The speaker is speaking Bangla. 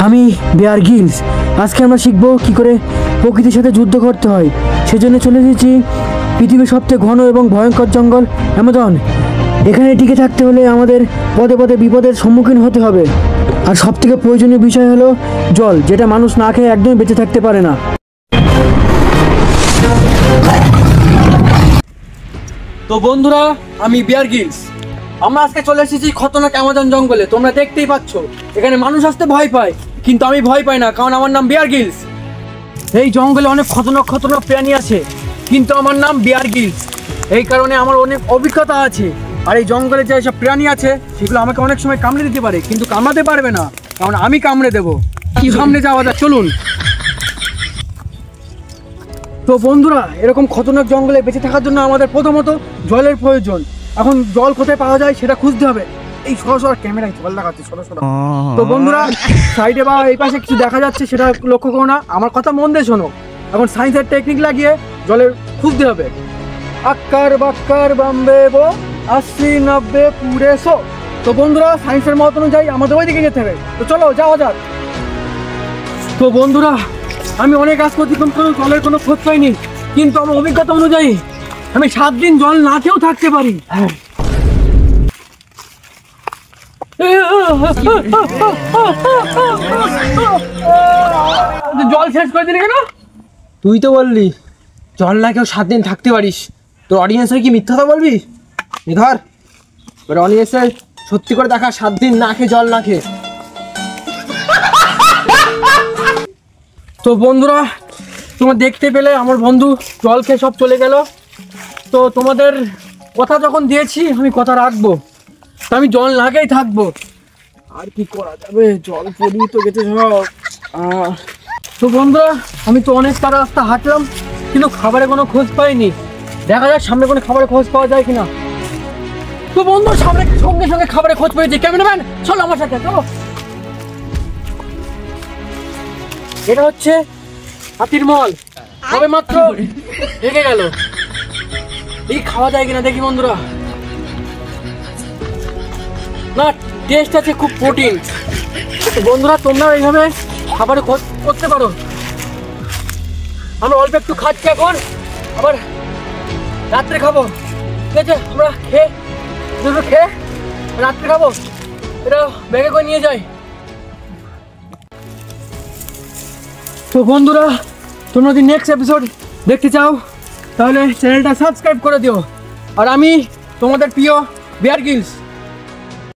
আমি বেয়ার গ্রিলস। আজকে আমরা শিখবো কী করে প্রকৃতির সাথে যুদ্ধ করতে হয়। সেজন্য চলে এসেছি পৃথিবীর সবচেয়ে ঘন এবং ভয়ঙ্কর জঙ্গল অ্যামাজন। এখানে টিকে থাকতে হলে আমাদের পদে পদে বিপদের সম্মুখীন হতে হবে। আর সবথেকে প্রয়োজনীয় বিষয় হলো জল, যেটা মানুষ না খেয়ে একদমই বেঁচে থাকতে পারে না। তো বন্ধুরা, আমি বেয়ার গ্রিলস। আমরা আজকে চলে এসেছি খতরনাক অ্যামাজন জঙ্গলে। তোমরা দেখতেই পাচ্ছ এখানে মানুষ আসতে ভয় পায়, কিন্তু আমি ভয় পাই না, কারণ আমার নাম বেয়ার গ্রিলস। এই জঙ্গলে অনেক খতরনাক খতরনাক প্রাণী আছে, কিন্তু আমার নাম বেয়ার গ্রিলস। এই কারণে আমার অনেক অভিজ্ঞতা আছে। আর এই জঙ্গলে যে সব প্রাণী আছে সেগুলো আমাকে অনেক সময় কামড়ে দিতে পারে, কিন্তু কামড়াতে পারবে না, কারণ আমি কামড়ে দেবো। সামনে যাওয়া যাক, চলুন। তো বন্ধুরা, এরকম খতরনাক জঙ্গলে বেঁচে থাকার জন্য আমাদের প্রথমত জলের প্রয়োজন। এখন জল কোথায় পাওয়া যায় সেটা খুঁজতে হবে। এই সরাসরি ক্যামেরায় জল দেখাচ্ছে, সরাসরি। তো বন্ধুরা, সাইডে বা এই পাশে কিছু দেখা যাচ্ছে সেটা লক্ষ্য করো না, আমার কথা মন দিয়ে শোনো। এখন সায়েন্সের টেকনিক লাগিয়ে জলের খুঁজতে হবে। আক্কার বাক্কার বাম্বে বো 80 90 পুরে 100। তো বন্ধুরা, সায়েন্সের মত অনুযায়ী আমাদের ওইদিকে যেতে হবে। তো চলো যাওয়া যাক। তো বন্ধুরা, আমি অনেক কাজ অতিক্রম করে জলের কোনো খোঁজ পাইনি, কিন্তু আমার অভিজ্ঞতা অনুযায়ী আমি 7 দিন জল না খেয়েও থাকতে পারি। জল শেষ করে দিলি কেন? তুই তো বললি জল না কেউ 7 দিন থাকতে পারিস। তোর অডিয়েন্সের কি মিথ্যা কথা বলবি? ধর এবার অডিয়েন্সের সত্যি করে দেখা 7 দিন না খেয়ে জল না খেয়ে। তো বন্ধুরা, তোমরা দেখতে পেলে আমার বন্ধু জল খেয়ে সব চলে গেল। তো তোমাদের কথা যখন দিয়েছি আমি কথা রাখবো। তো আমি জল না খেয়েই থাকবো। আর কি করা যাবে, জল পড়িয়ে তো গেছে সব। তো বন্ধুরা, আমি তো অনেক তারা রাস্তা হাঁটলাম, কিন্তু খাবারের কোনো খোঁজ পাইনি। দেখা যাক সামনে কোনো খাবারের খোঁজ পাওয়া যায় কিনা। তো বন্ধু, সামনে সঙ্গে সঙ্গে খাবারের খোঁজ পেয়েছি। ক্যামেরাম্যান চলো আমার সাথে, চলো। এটা হচ্ছে হাতির মল, তবে মাত্র রেখে গেল। এই খাওয়া যায় কিনা দেখি বন্ধুরা। না, টেস্ট আছে, খুব প্রোটিন। বন্ধুরা, তোমরা এইভাবে খাবারে খোঁজ করতে পারো। আমরা অল্প একটু খাচ্ছি, এখন আবার রাত্রে খাবো। ঠিক আছে, আমরা খেয়ে রাত্রে খাবো। এটা ব্যাগে করে নিয়ে যাই। তো বন্ধুরা, তোমরা যদি নেক্সট এপিসোড দেখতে চাও তাহলে চ্যানেলটা সাবস্ক্রাইব করে দিও। আর আমি তোমাদের প্রিয় বেয়ার গ্রিলস।